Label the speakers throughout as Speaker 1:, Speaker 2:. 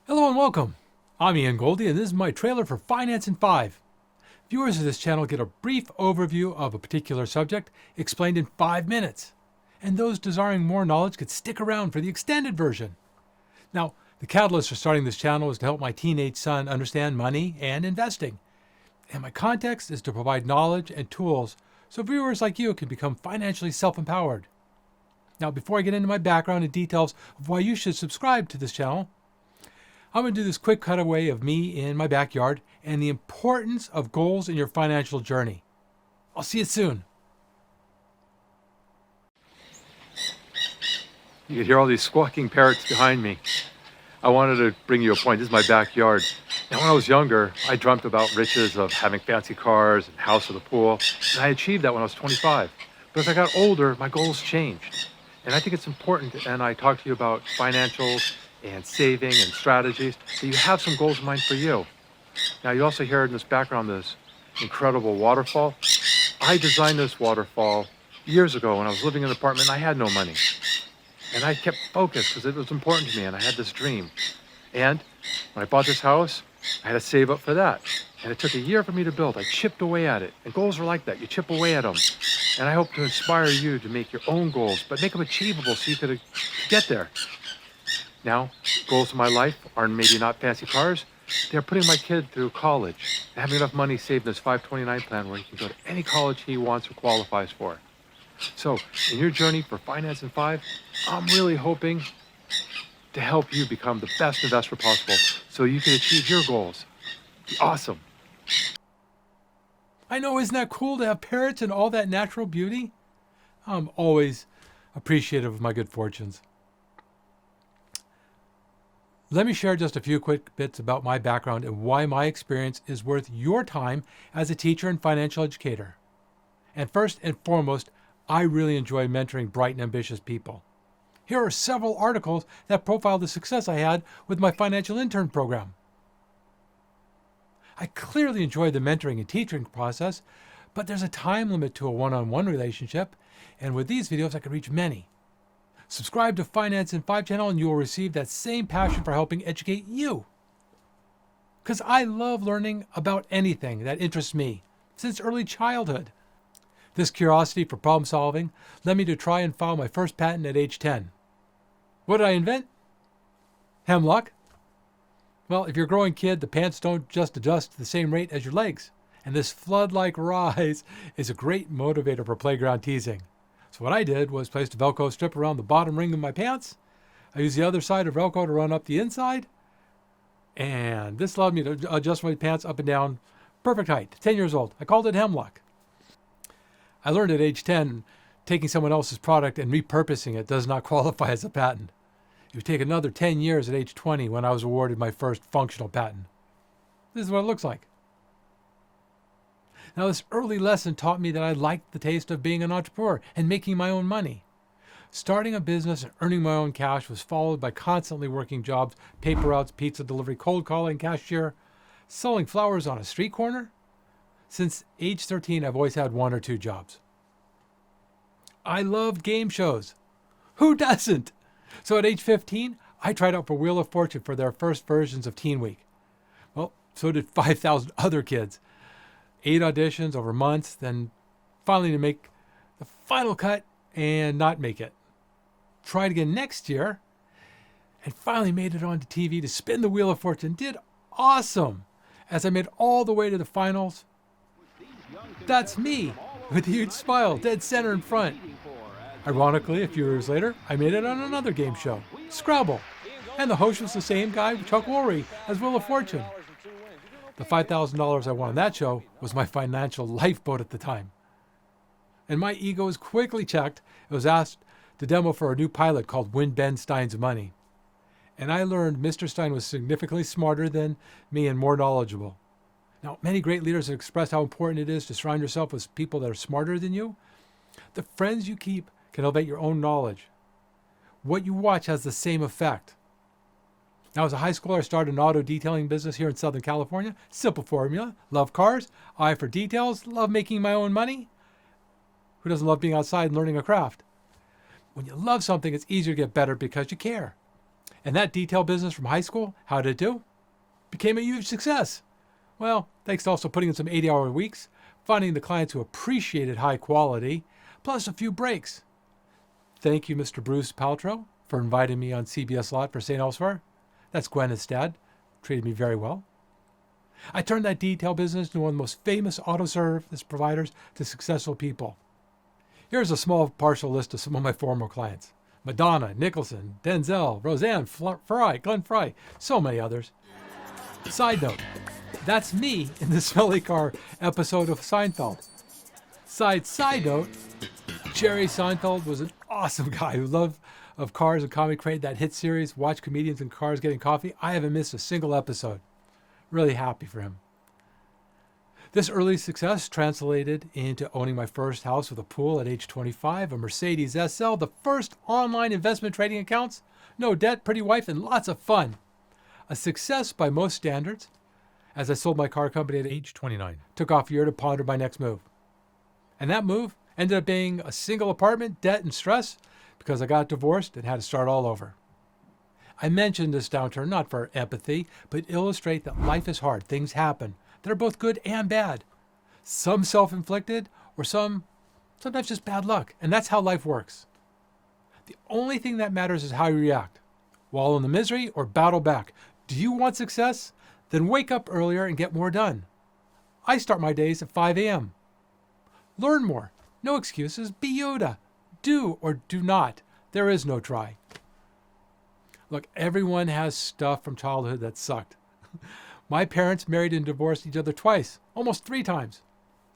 Speaker 1: Hello and welcome. I'm Ian Goldey, and this is my trailer for Finance in 5. Viewers of this channel get a brief overview of a particular subject explained in 5 minutes, and those desiring more knowledge could stick around for the extended version. Now, the catalyst for starting this channel is to help my teenage son understand money and investing, and my context is to provide knowledge and tools so viewers like you can become financially self-empowered. Now, before I get into my background and details of why you should subscribe to this channel, I'm going to do this quick cutaway of me in my backyard and the importance of goals in your financial journey. I'll see you soon.
Speaker 2: You could hear all these squawking parrots behind me. I wanted to bring you a point. This is my backyard. Now, when I was younger, I dreamt about riches of having fancy cars and house with a pool. And I achieved that when I was 25. But as I got older, my goals changed. And I think it's important, and I talk to you about financials and saving and strategies, that you have some goals in mind for you. Now, you also hear in this background this incredible waterfall. I designed this waterfall years ago when I was living in an apartment and I had no money. And I kept focused because it was important to me and I had this dream. And when I bought this house, I had to save up for that. And it took a year for me to build. I chipped away at it. And goals are like that. You chip away at them. And I hope to inspire you to make your own goals, but make them achievable so you could get there. Now, goals in my life are maybe not fancy cars. They're putting my kid through college and having enough money saved in this 529 plan where he can go to any college he wants or qualifies for. So, in your journey for Finance in 5, I'm really hoping to help you become the best investor possible so you can achieve your goals. Be awesome.
Speaker 1: I know, isn't that cool to have parrots and all that natural beauty? I'm always appreciative of my good fortunes. Let me share just a few quick bits about my background and why my experience is worth your time as a teacher and financial educator. And first and foremost, I really enjoy mentoring bright and ambitious people. Here are several articles that profile the success I had with my financial intern program. I clearly enjoy the mentoring and teaching process, but there's a time limit to a one-on-one relationship, and with these videos I can reach many. Subscribe to Finance in 5 channel and you will receive that same passion for helping educate you. Because I love learning about anything that interests me since early childhood. This curiosity for problem solving led me to try and file my first patent at age 10. What did I invent? Hemlock. Well, if you're a growing kid, the pants don't just adjust to the same rate as your legs. And this flood-like rise is a great motivator for playground teasing. So what I did was place a Velcro strip around the bottom ring of my pants. I used the other side of Velcro to run up the inside. And this allowed me to adjust my pants up and down. Perfect height, 10 years old. I called it Hemlock. I learned at age 10, taking someone else's product and repurposing it does not qualify as a patent. It would take another 10 years at age 20 when I was awarded my first functional patent. This is what it looks like. Now, this early lesson taught me that I liked the taste of being an entrepreneur and making my own money. Starting a business and earning my own cash was followed by constantly working jobs, paper routes, pizza delivery, cold calling, cashier, selling flowers on a street corner. Since age 13, I've always had one or two jobs. I loved game shows. Who doesn't? So at age 15, I tried out for Wheel of Fortune for their first versions of Teen Week. Well, so did 5,000 other kids. 8 auditions over months, then finally to make the final cut and not make it. Tried again next year and finally made it onto TV to spin the Wheel of Fortune. Did awesome as I made all the way to the finals. That's me with a huge smile, dead center in front. Ironically, a few years later, I made it on another game show, Scrabble, and the host was the same guy, Chuck Woolery, as Wheel of Fortune. The $5,000 I won on that show was my financial lifeboat at the time. And my ego was quickly checked. It was asked to demo for a new pilot called Win Ben Stein's Money. And I learned Mr. Stein was significantly smarter than me and more knowledgeable. Now, many great leaders have expressed how important it is to surround yourself with people that are smarter than you. The friends you keep can elevate your own knowledge. What you watch has the same effect. Now, as a high schooler, I started an auto detailing business here in Southern California. Simple formula. Love cars, eye for details, love making my own money. Who doesn't love being outside and learning a craft? When you love something, it's easier to get better because you care. And that detail business from high school, how did it do? Became a huge success. Well, thanks to also putting in some 80-hour weeks, finding the clients who appreciated high quality, plus a few breaks. Thank you, Mr. Bruce Paltrow, for inviting me on CBS Lot for St. Elsewhere. That's Gwyneth's dad. Treated me very well. I turned that detail business into one of the most famous auto service providers to successful people. Here's a small partial list of some of my former clients. Madonna, Nicholson, Denzel, Roseanne Fry, Glenn Fry, so many others. Side note, that's me in the smelly car episode of Seinfeld. Side note, Jerry Seinfeld was an awesome guy who loved of cars and comedy, created that hit series, watch comedians in cars getting coffee. I haven't missed a single episode. Really happy for him. This early success translated into owning my first house with a pool at age 25, a Mercedes SL, the first online investment trading accounts, no debt, pretty wife, and lots of fun. A success by most standards, as I sold my car company at age 29. Took off a year to ponder my next move. And that move ended up being a single apartment, debt, and stress because I got divorced and had to start all over. I mentioned this downturn not for empathy, but illustrate that life is hard. Things happen that are both good and bad. Some self-inflicted or sometimes just bad luck. And that's how life works. The only thing that matters is how you react. Wallow in the misery or battle back. Do you want success? Then wake up earlier and get more done. I start my days at 5 a.m. Learn more. No excuses. Be Yoda. Do or do not. There is no try. Look, everyone has stuff from childhood that sucked. My parents married and divorced each other twice, almost 3 times.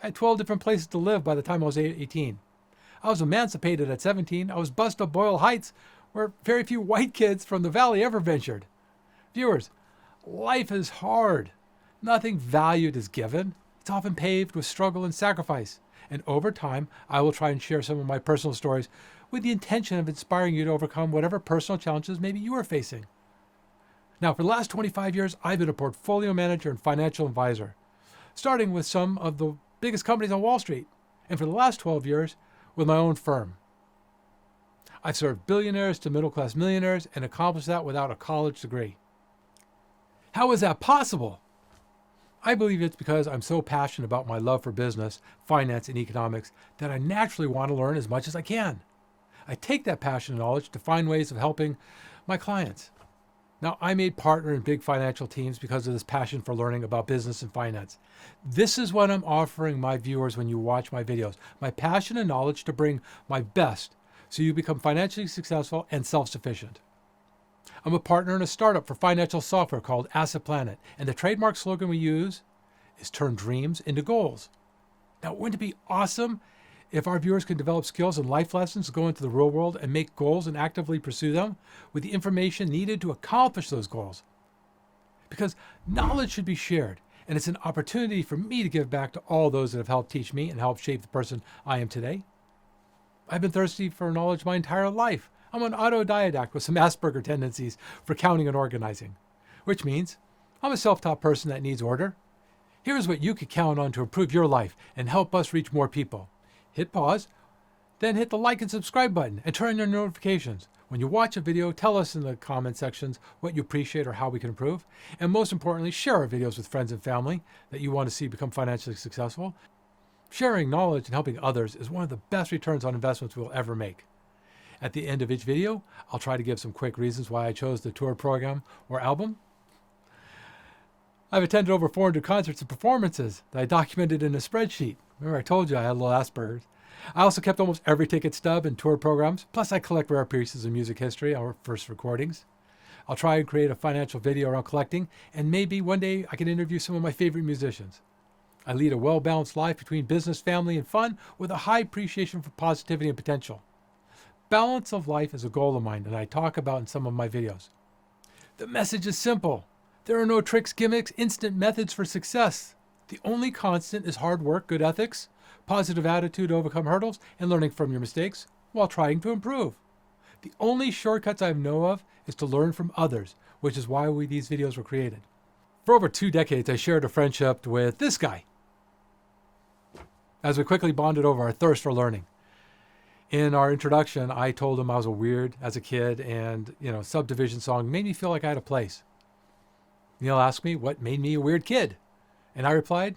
Speaker 1: I had 12 different places to live by the time I was 18. I was emancipated at 17. I was bused up Boyle Heights, where very few white kids from the valley ever ventured. Viewers, life is hard. Nothing valued is given. It's often paved with struggle and sacrifice. And over time, I will try and share some of my personal stories with the intention of inspiring you to overcome whatever personal challenges maybe you are facing. Now, for the last 25 years, I've been a portfolio manager and financial advisor, starting with some of the biggest companies on Wall Street, and for the last 12 years, with my own firm. I've served billionaires to middle-class millionaires and accomplished that without a college degree. How is that possible? I believe it's because I'm so passionate about my love for business, finance, and economics that I naturally want to learn as much as I can. I take that passion and knowledge to find ways of helping my clients. Now, I made partner in big financial teams because of this passion for learning about business and finance. This is what I'm offering my viewers when you watch my videos, my passion and knowledge to bring my best so you become financially successful and self-sufficient. I'm a partner in a startup for financial software called Asset Planet, and the trademark slogan we use is turn dreams into goals. Now, wouldn't it be awesome if our viewers can develop skills and life lessons to go into the real world and make goals and actively pursue them with the information needed to accomplish those goals? Because knowledge should be shared, and it's an opportunity for me to give back to all those that have helped teach me and helped shape the person I am today. I've been thirsty for knowledge my entire life. I'm an autodidact with some Asperger tendencies for counting and organizing, which means I'm a self-taught person that needs order. Here's what you could count on to improve your life and help us reach more people. Hit pause, then hit the like and subscribe button and turn on your notifications. When you watch a video, tell us in the comment sections what you appreciate or how we can improve. And most importantly, share our videos with friends and family that you want to see become financially successful. Sharing knowledge and helping others is one of the best returns on investments we'll ever make. At the end of each video, I'll try to give some quick reasons why I chose the tour program or album. I've attended over 400 concerts and performances that I documented in a spreadsheet. Remember I told you I had a little Asperger's. I also kept almost every ticket stub and tour programs, plus I collect rare pieces of music history, our first recordings. I'll try and create a financial video around collecting, and maybe one day I can interview some of my favorite musicians. I lead a well-balanced life between business, family, and fun with a high appreciation for positivity and potential. Balance of life is a goal of mine that I talk about in some of my videos. The message is simple. There are no tricks, gimmicks, instant methods for success. The only constant is hard work, good ethics, positive attitude to overcome hurdles, and learning from your mistakes while trying to improve. The only shortcuts I know of is to learn from others, which is why these videos were created. For over 2 decades, I shared a friendship with this guy as we quickly bonded over our thirst for learning. In our introduction, I told him I was a weird as a kid, and Subdivision Song made me feel like I had a place. Neil asked me what made me a weird kid, and I replied,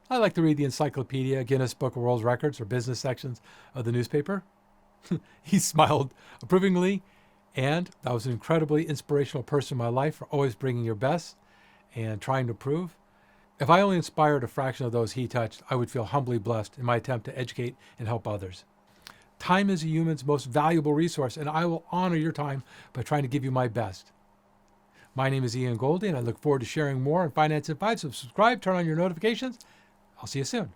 Speaker 1: I like to read the encyclopedia, Guinness Book of World Records, or business sections of the newspaper. He smiled approvingly, and that was an incredibly inspirational person in my life for always bringing your best and trying to improve. If I only inspired a fraction of those he touched, I would feel humbly blessed in my attempt to educate and help others. Time is a human's most valuable resource, and I will honor your time by trying to give you my best. My name is Ian Goldey, and I look forward to sharing more on Finance in 5. So subscribe, turn on your notifications. I'll see you soon.